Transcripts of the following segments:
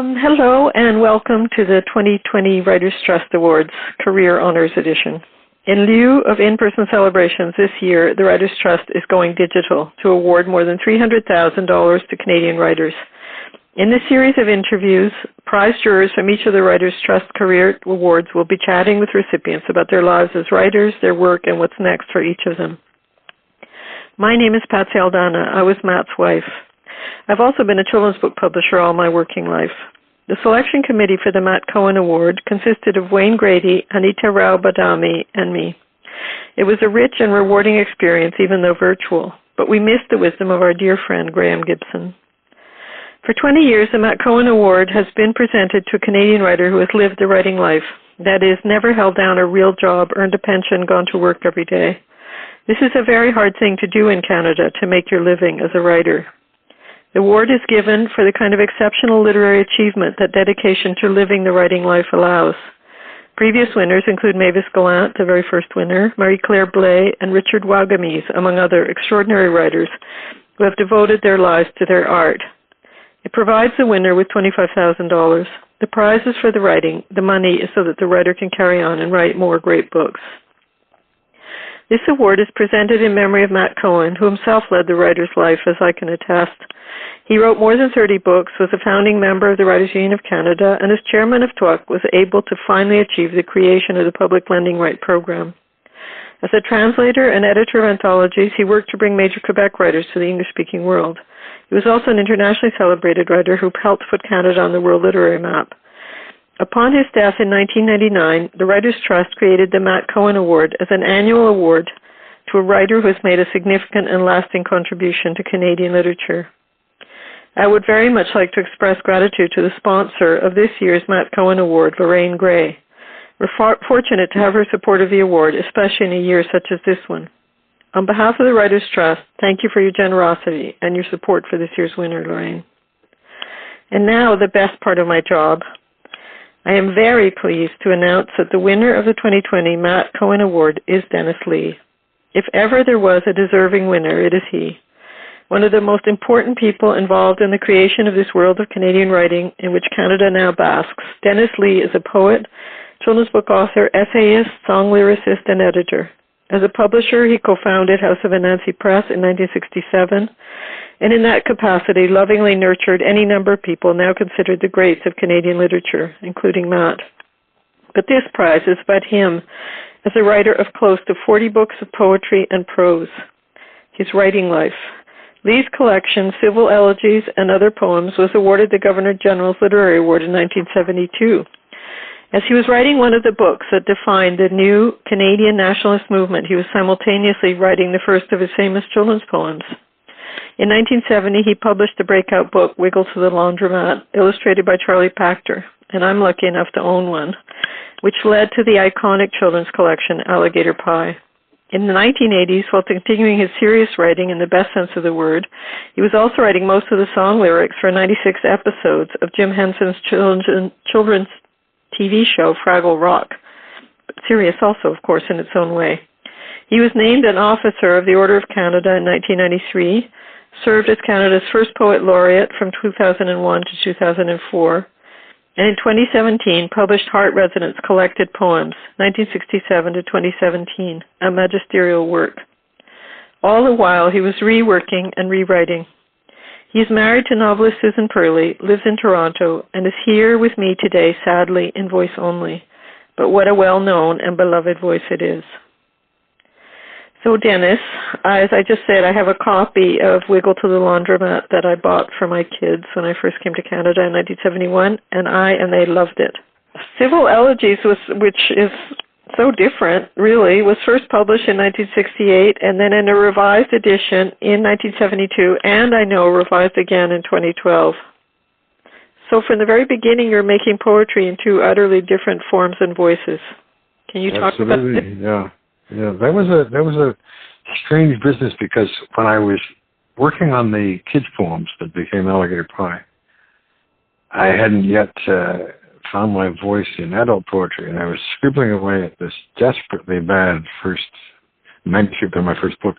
Hello and welcome to the 2020 Writers' Trust Awards Career Honors Edition. In lieu of in-person celebrations this year, the Writers' Trust is going digital to award more than $300,000 to Canadian writers. In this series of interviews, prize jurors from each of the Writers' Trust Career Awards will be chatting with recipients about their lives as writers, their work, and what's next for each of them. My name is Patsy Aldana. I was Matt's wife. I've also been a children's book publisher all my working life. The selection committee for the Matt Cohen Award consisted of Wayne Grady, Anita Rau Badami, and me. It was a rich and rewarding experience, even though virtual, but we missed the wisdom of our dear friend Graham Gibson. For 20 years, the Matt Cohen Award has been presented to a Canadian writer who has lived the writing life, that is, never held down a real job, earned a pension, gone to work every day. This is a very hard thing to do in Canada, to make your living as a writer. The award is given for the kind of exceptional literary achievement that dedication to living the writing life allows. Previous winners include Mavis Gallant, the very first winner, Marie-Claire Blais, and Richard Wagamese, among other extraordinary writers who have devoted their lives to their art. It provides the winner with $25,000. The prize is for the writing. The money is so that the writer can carry on and write more great books. This award is presented in memory of Matt Cohen, who himself led the writer's life, as I can attest. He wrote more than 30 books, was a founding member of the Writers' Union of Canada, and as chairman of TWUC was able to finally achieve the creation of the Public Lending Right program. As a translator and editor of anthologies, he worked to bring major Quebec writers to the English-speaking world. He was also an internationally celebrated writer who helped put Canada on the world literary map. Upon his death in 1999, the Writers' Trust created the Matt Cohen Award as an annual award to a writer who has made a significant and lasting contribution to Canadian literature. I would very much like to express gratitude to the sponsor of this year's Matt Cohen Award, Lorraine Gray. We're fortunate to have her support of the award, especially in a year such as this one. On behalf of the Writers' Trust, thank you for your generosity and your support for this year's winner, Lorraine. And now, the best part of my job. I am very pleased to announce that the winner of the 2020 Matt Cohen Award is Dennis Lee. If ever there was a deserving winner, it is he. One of the most important people involved in the creation of this world of Canadian writing in which Canada now basks, Dennis Lee is a poet, children's book author, essayist, song lyricist, and editor. As a publisher, he co-founded House of Anansi Press in 1967, and in that capacity lovingly nurtured any number of people now considered the greats of Canadian literature, including Matt. But this prize is about him as a writer of close to 40 books of poetry and prose. His writing life. Lee's collection, Civil Elegies and Other Poems, was awarded the Governor-General's Literary Award in 1972. As he was writing one of the books that defined the new Canadian nationalist movement, he was simultaneously writing the first of his famous children's poems. In 1970, he published the breakout book, Wiggle to the Laundromat, illustrated by Charlie Pachter, and I'm lucky enough to own one, which led to the iconic children's collection, Alligator Pie. In the 1980s, while continuing his serious writing in the best sense of the word, he was also writing most of the song lyrics for 96 episodes of Jim Henson's children's TV show, Fraggle Rock. But serious also, of course, in its own way. He was named an officer of the Order of Canada in 1993, served as Canada's first poet laureate from 2001 to 2004, and in 2017 published Heart Resonance Collected Poems, 1967 to 2017, a magisterial work. All the while he was reworking and rewriting. He is married to novelist Susan Purley, lives in Toronto, and is here with me today, sadly, in voice only. But what a well-known and beloved voice it is. So Dennis, as I just said, I have a copy of Wiggle to the Laundromat that I bought for my kids when I first came to Canada in 1971, and they loved it. Civil Elegies, which is so different, really, was first published in 1968, and then in a revised edition in 1972, and I know revised again in 2012. So from the very beginning, you're making poetry in two utterly different forms and voices. Can you talk about it? Yeah, that was a strange business because when I was working on the kids' poems that became Alligator Pie, I hadn't yet found my voice in adult poetry, and I was scribbling away at this desperately bad first manuscript of my first book.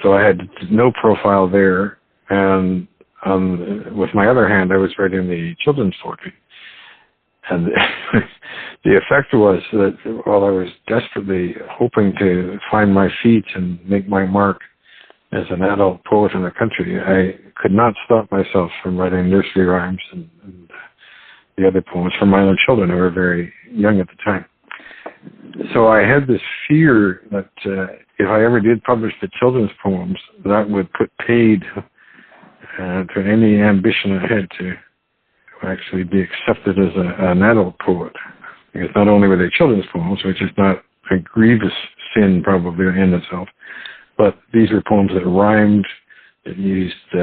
So I had no profile there, and with my other hand, I was writing the children's poetry. And the effect was that while I was desperately hoping to find my feet and make my mark as an adult poet in the country, I could not stop myself from writing nursery rhymes and the other poems for my own children who were very young at the time. So I had this fear that if I ever did publish the children's poems, that would put paid to any ambition I had to actually be accepted as an adult poet. Because not only were they children's poems, which is not a grievous sin probably in itself, but these were poems that rhymed, that used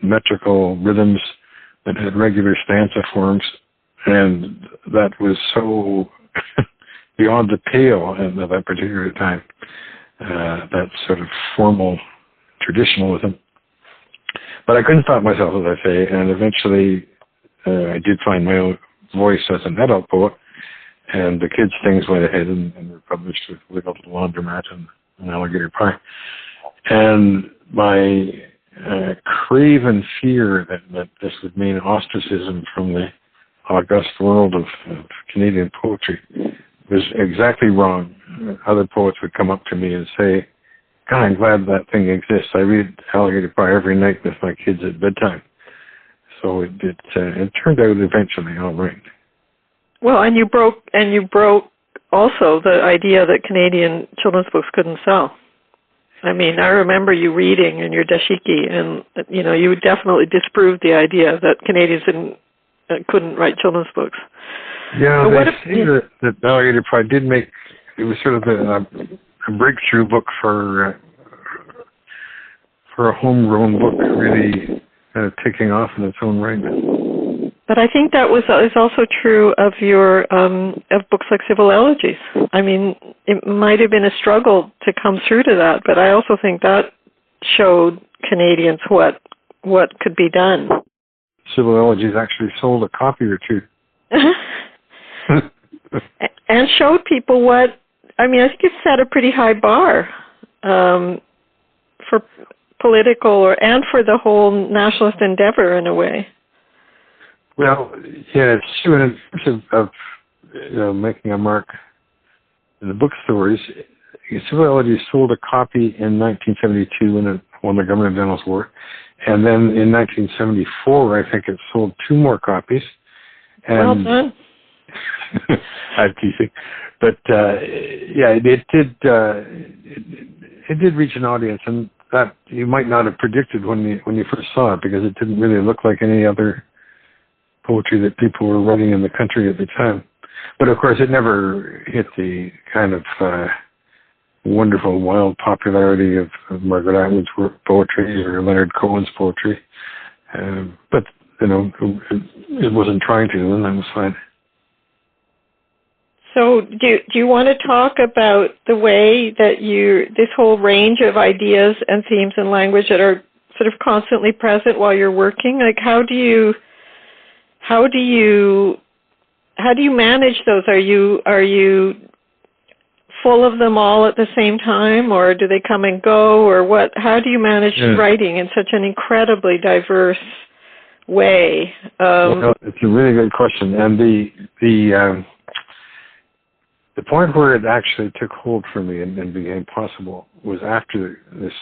metrical rhythms, that had regular stanza forms, and that was so beyond the pale at that particular time, that sort of formal traditionalism. But I couldn't stop myself, as I say, and eventually I did find my own voice as an adult poet, and the kids' things went ahead and were published with Little Laundromat and Alligator Pie. And my craven fear that this would mean ostracism from the august world of Canadian poetry was exactly wrong. Other poets would come up to me and say, God, I'm glad that thing exists. I read Alligator Pie every night with my kids at bedtime. So it turned out eventually all right. Well, and you broke also the idea that Canadian children's books couldn't sell. I mean, I remember you reading in your dashiki, and you definitely disproved the idea that Canadians couldn't write children's books. Yeah, they say that Alligator Pie did make, it was sort of a breakthrough book for a homegrown book really taking off in its own right. But I think that is also true of your of books like Civil Elegies. I mean, it might have been a struggle to come through to that, but I also think that showed Canadians what could be done. Civil Elegies actually sold a copy or two. And showed people what, I mean, I think it set a pretty high bar for political and for the whole nationalist endeavor in a way. Well, yeah, it's true. In terms of making a mark in the bookstores, Civil Elegies sold a copy in 1972 when it won the Governor General's Award. And then in 1974, I think it sold 2 more copies. And well done. I'm teasing. But, yeah, it did reach an audience, and that you might not have predicted when you first saw it, because it didn't really look like any other poetry that people were writing in the country at the time. But of course, it never hit the kind of wonderful, wild popularity of Margaret Atwood's poetry or Leonard Cohen's poetry. But, it wasn't trying to, and that was fine. So do you want to talk about the way that this whole range of ideas and themes and language that are sort of constantly present while you're working? Like, how do you manage those? Are you full of them all at the same time, or do they come and go, or what? How do you manage writing in such an incredibly diverse way? Well, it's a really good question, and the point where it actually took hold for me and became possible was after this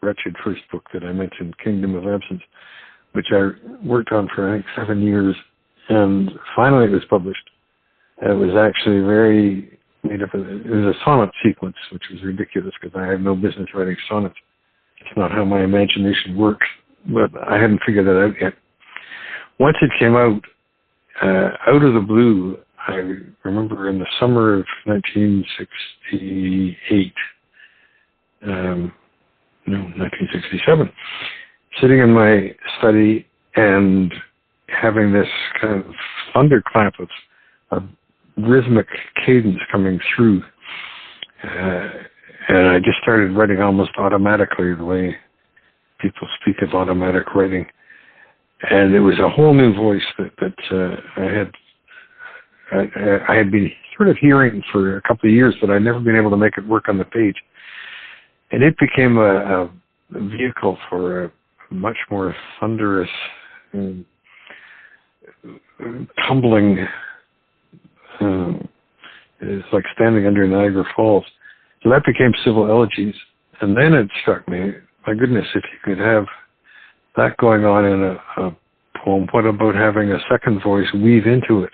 wretched first book that I mentioned, Kingdom of Absence, which I worked on for, I think, 7 years, and finally it was published. It was actually it was a sonnet sequence, which was ridiculous because I have no business writing sonnets. It's not how my imagination works, but I hadn't figured that out yet. Once it came out of the blue, I remember in the summer of 1967, sitting in my study and having this kind of thunderclap of rhythmic cadence coming through. And I just started writing almost automatically, the way people speak of automatic writing. And it was a whole new voice that I had been sort of hearing for a couple of years, but I'd never been able to make it work on the page. And it became a vehicle for a much more thunderous tumbling. It's like standing under Niagara Falls. So that became civil elegies. And then it struck me, my goodness, if you could have that going on in a poem, what about having a second voice weave into it?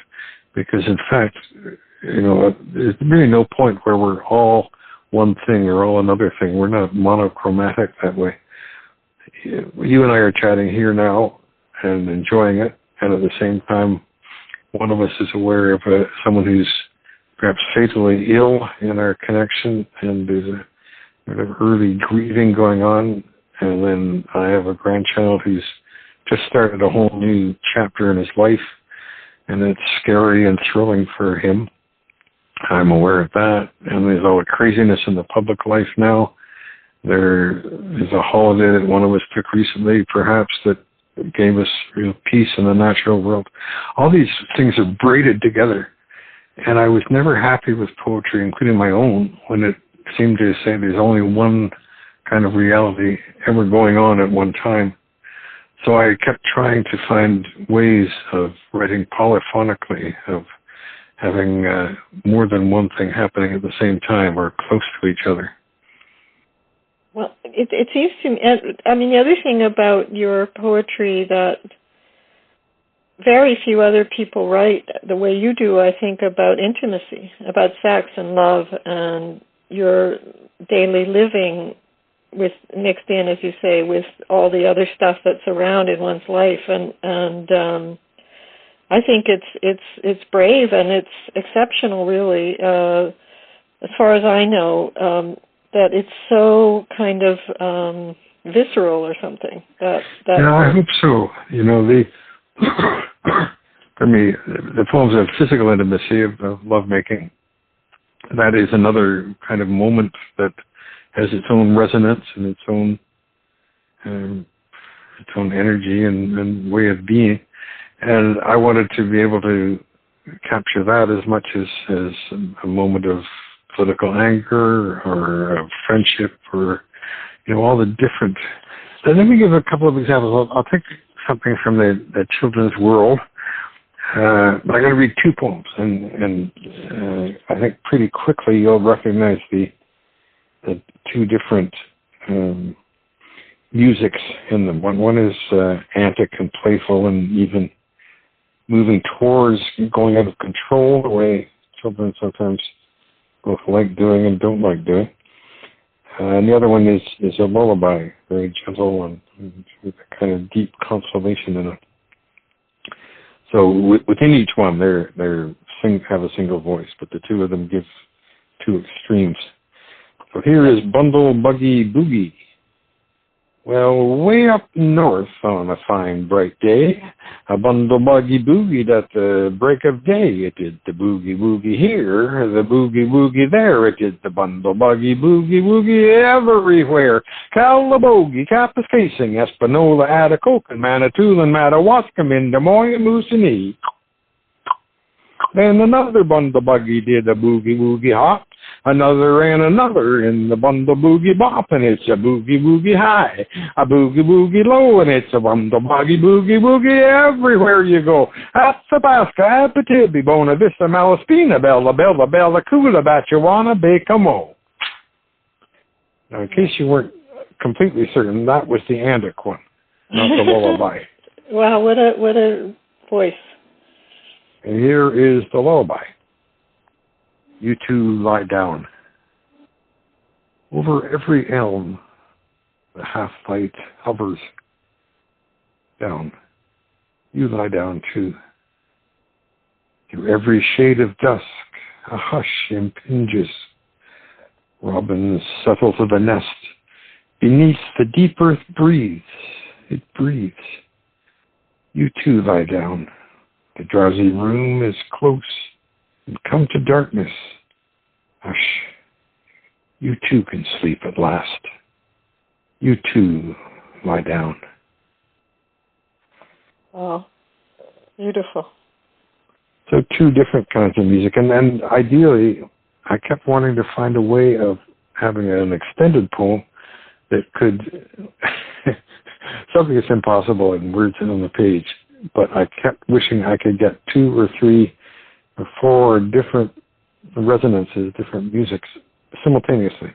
Because in fact, there's really no point where we're all one thing or all another thing. We're not monochromatic that way. You and I are chatting here now and enjoying it, and at the same time, one of us is aware of someone who's perhaps fatally ill in our connection, and there's a sort of early grieving going on, and then I have a grandchild who's just started a whole new chapter in his life, and it's scary and thrilling for him. I'm aware of that, and there's all the craziness in the public life now. There is a holiday that one of us took recently, perhaps, that gave us real peace in the natural world. All these things are braided together, and I was never happy with poetry, including my own, when it seemed to say there's only one kind of reality ever going on at one time. So I kept trying to find ways of writing polyphonically, of having more than one thing happening at the same time or close to each other. Well, it seems to me, I mean, the other thing about your poetry that very few other people write the way you do, I think, about intimacy, about sex and love and your daily living with mixed in, as you say, with all the other stuff that's around in one's life, and I think it's brave and it's exceptional, really, as far as I know, that it's so kind of visceral or something. Yeah, I hope so. For me, the poems have physical intimacy of lovemaking. That is another kind of moment that has its own resonance and its own energy and way of being. And I wanted to be able to capture that as much as a moment of political anger or of friendship or, all the different. So let me give a couple of examples. I'll take something from the children's world. I'm going to read two poems, and I think pretty quickly you'll recognize the two different musics in them. One is antic and playful and even moving towards going out of control, the way children sometimes both like doing and don't like doing. And the other one is a lullaby, very gentle and with a kind of deep consolation in it. So within each one, they have a single voice, but the two of them give two extremes. So here is Bundle Buggy Boogie. Well, way up north on a fine bright day, a bundle buggy boogied at the break of day. It did the boogie woogie here, the boogie woogie there. It did the bundle buggy boogie woogie everywhere. Calabogie, Kapuskasing, Espanola, Atacocan, Manitoulin, Madawaskam, Des Moines, Moosonee. Then another bundle buggy did a boogie woogie hop. Another and another in the bundle boogie bop, and it's a boogie woogie high, a boogie woogie low, and it's a bundle buggy boogie woogie everywhere you go. Athabasca, Apatibby, Bona Vista, Malaspina, Bella, Bella, Bella, Coola, Batchawana, Baycamo. Now, in case you weren't completely certain, that was the Andic one, not the lullaby. Wow, what a voice. And here is the lullaby. You two lie down. Over every elm, the half-light hovers down. You lie down too. Through every shade of dusk, a hush impinges. Robins settle to the nest. Beneath the deep earth breathes. It breathes. You too lie down. The drowsy room is close. And come to darkness. Hush. You too can sleep at last. You too lie down. Oh, beautiful. So two different kinds of music. And ideally, I kept wanting to find a way of having an extended poem that could something that's impossible in words and on the page. But I kept wishing I could get 2 or 3 or 4 different resonances, different musics simultaneously.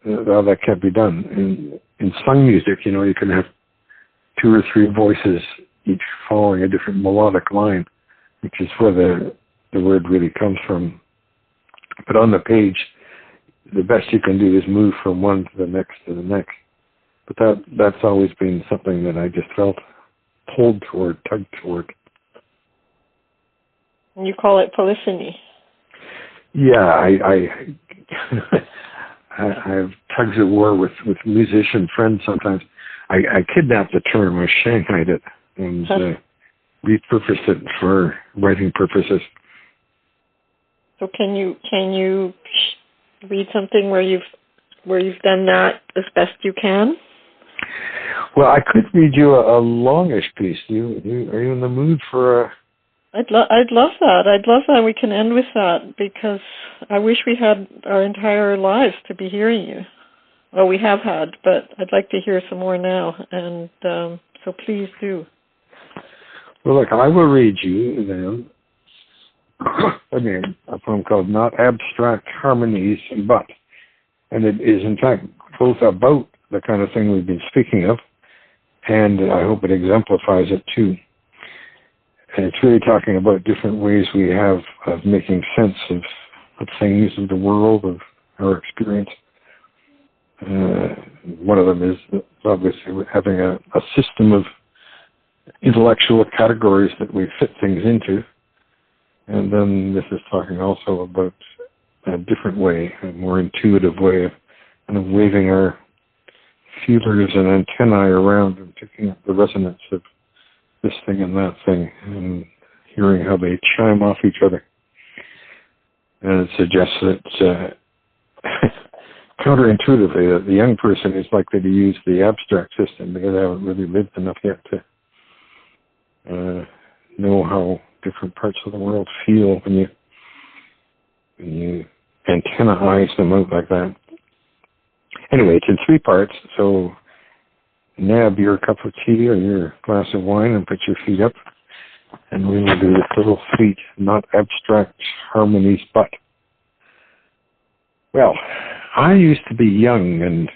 That can't be done. In sung music, you can have 2 or 3 voices, each following a different melodic line, which is where the word really comes from. But on the page, the best you can do is move from one to the next to the next. But that's always been something that I just felt pulled toward, tugged toward. You call it polyphony. Yeah, I have tugs of war with musician friends sometimes. I kidnapped the term, I shanghaied it, and repurposed it for writing purposes. So can you read something where you've done that as best you can? Well, I could read you a longish piece. Are you in the mood for a... I'd love that. I'd love that. We can end with that, because I wish we had our entire lives to be hearing you. Well, we have had, but I'd like to hear some more now, and so please do. Well, look, I will read you then again a poem called Not Abstract Harmonies, But. And it is, in fact, both about the kind of thing we've been speaking of, and I hope it exemplifies it too. And it's really talking about different ways we have of making sense of things, of the world, of our experience. One of them is obviously having a system of intellectual categories that we fit things into. And then this is talking also about a different way, a more intuitive way of kind of waving our feelers and antennae around and picking up the resonance of this thing and that thing and hearing how they chime off each other. And it suggests that counterintuitively that the young person is likely to use the abstract system because they haven't really lived enough yet to know how different parts of the world feel when you antenna-ize them out like that. Anyway, it's in 3 parts, so nab your cup of tea or your glass of wine and put your feet up, and we will do this little sweet, not abstract harmonies, but. Well, I used to be young and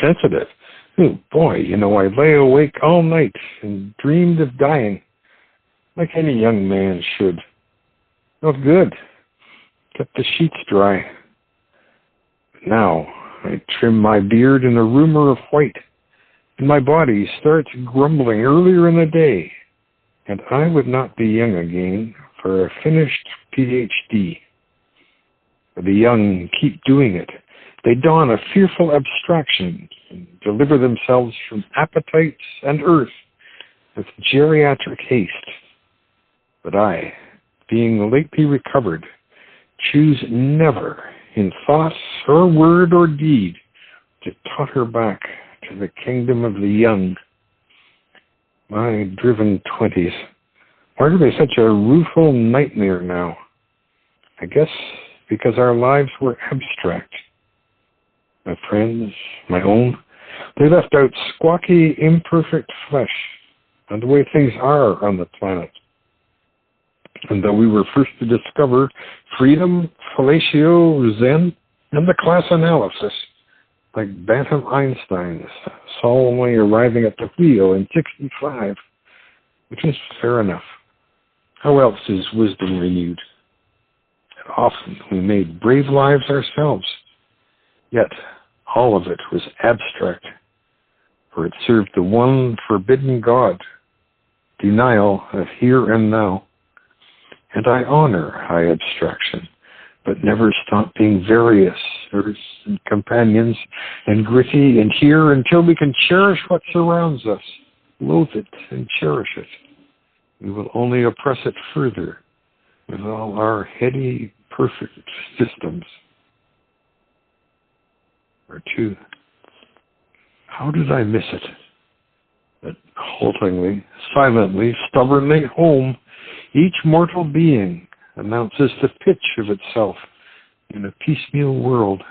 sensitive. Oh boy, I lay awake all night and dreamed of dying, like any young man should. Not good. Kept the sheets dry. Now I trim my beard in a rumor of white, and my body starts grumbling earlier in the day, and I would not be young again for a finished PhD. The young keep doing it. They don a fearful abstraction and deliver themselves from appetites and earth with geriatric haste. But I, being lately recovered, choose never in thought or word or deed to totter back to the kingdom of the young. My driven 20s, why are they such a rueful nightmare now? I guess because our lives were abstract. My friends, my own, they left out squawky, imperfect flesh and the way things are on the planet. And though we were first to discover freedom, fellatio, Zen, and the class analysis, like Bantam Einstein's solemnly arriving at the wheel in 65, which is fair enough. How else is wisdom renewed? And often we made brave lives ourselves, yet all of it was abstract, for it served the one forbidden God, denial of here and now. And I honor high abstraction, but never stop being various, earths and companions, and gritty and here until we can cherish what surrounds us, loathe it and cherish it. We will only oppress it further with all our heady, perfect systems. Or 2. How did I miss it? That haltingly, silently, stubbornly home, each mortal being announces the pitch of itself in a piecemeal world.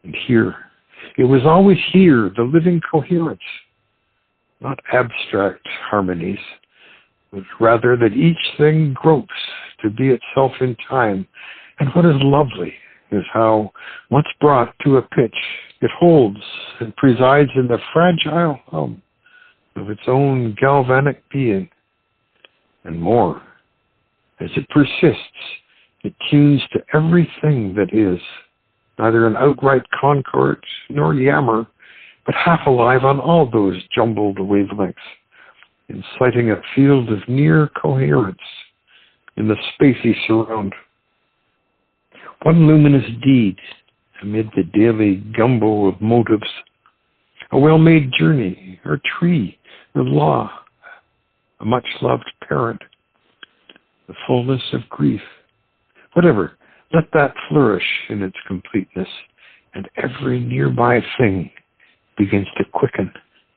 And here, it was always here, the living coherence, not abstract harmonies, but rather that each thing gropes to be itself in time. And what is lovely is how, once brought to a pitch, it holds and presides in the fragile hum of its own galvanic being. And more, as it persists, it tunes to everything that is, neither an outright concord nor yammer, but half alive on all those jumbled wavelengths, inciting a field of near coherence in the spacey surround. One luminous deed amid the daily gumbo of motives, a well-made journey, or tree, or law, a much-loved parent, the fullness of grief. Whatever, let that flourish in its completeness, and every nearby thing begins to quicken,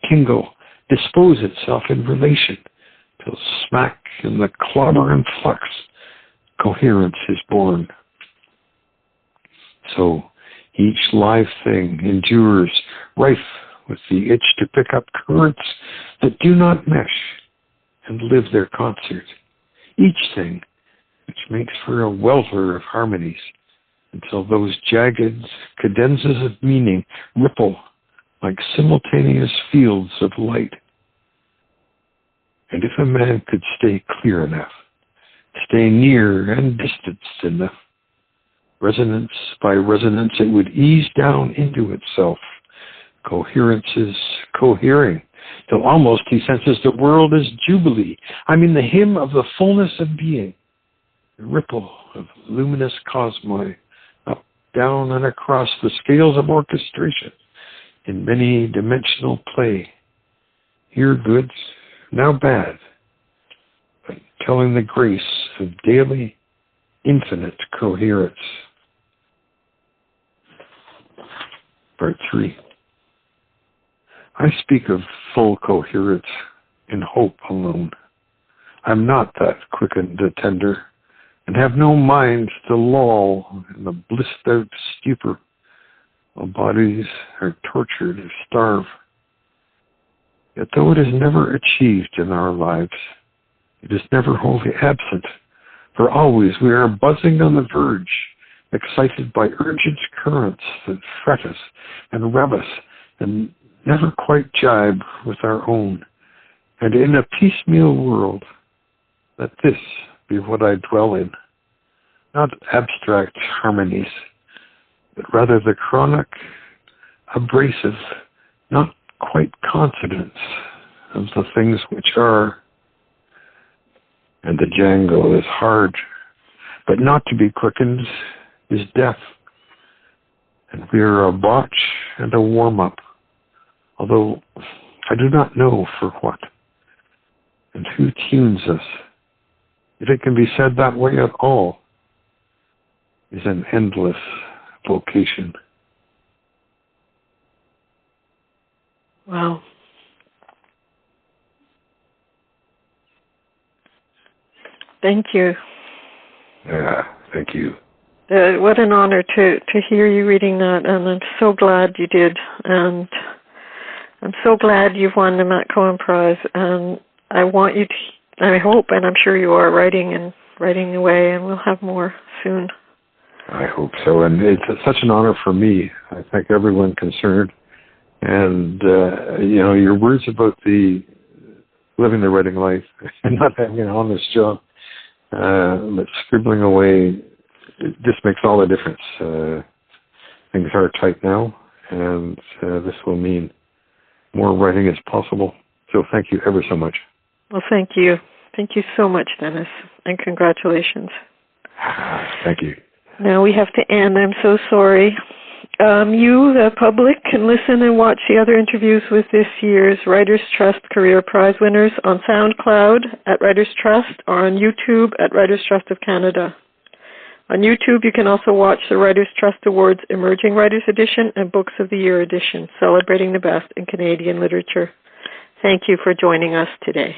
tingle, dispose itself in relation, till smack in the clobber and flux, coherence is born. So each live thing endures, rife with the itch to pick up currents that do not mesh and live their concert. Each thing, which makes for a welter of harmonies, until those jagged cadenzas of meaning ripple like simultaneous fields of light. And if a man could stay clear enough, stay near and distanced enough, resonance by resonance, it would ease down into itself. Coherence is cohering, till almost he senses the world is jubilee. I mean the hymn of the fullness of being, the ripple of luminous cosmoi, up, down, and across the scales of orchestration, in many-dimensional play. Here good, now bad, but telling the grace of daily, infinite coherence. Part 3. I speak of full coherence in hope alone. I'm not that quickened attender, and have no mind to loll in the blissed-out stupor, while bodies are tortured or starve. Yet though it is never achieved in our lives, it is never wholly absent, for always we are buzzing on the verge, excited by urgent currents that fret us and rev us and never quite jibe with our own. And in a piecemeal world, let this be what I dwell in, not abstract harmonies, but rather the chronic, abrasive, not quite confidence of the things which are. And the jangle is hard, but not to be quickened is death. And we are a botch and a warm-up, although I do not know for what. And who tunes us, if it can be said that way at all, is an endless vocation. Wow. Thank you. Yeah, thank you. What an honor to hear you reading that, and I'm so glad you did. And I'm so glad you've won the Matt Cohen Prize. And I want you to, I hope, and I'm sure you are, writing away, and we'll have more soon. I hope so, and it's such an honor for me. I thank everyone concerned. And, your words about the living the writing life and not having an honest job, but scribbling away, this makes all the difference. Things are tight now, and this will mean more writing as possible. So thank you ever so much. Well, thank you. Thank you so much, Dennis, and congratulations. Thank you. Now we have to end. I'm so sorry. You, the public, can listen and watch the other interviews with this year's Writers' Trust Career Prize winners on SoundCloud at Writers' Trust or on YouTube at Writers' Trust of Canada. On YouTube, you can also watch the Writers' Trust Awards Emerging Writers Edition and Books of the Year Edition, celebrating the best in Canadian literature. Thank you for joining us today.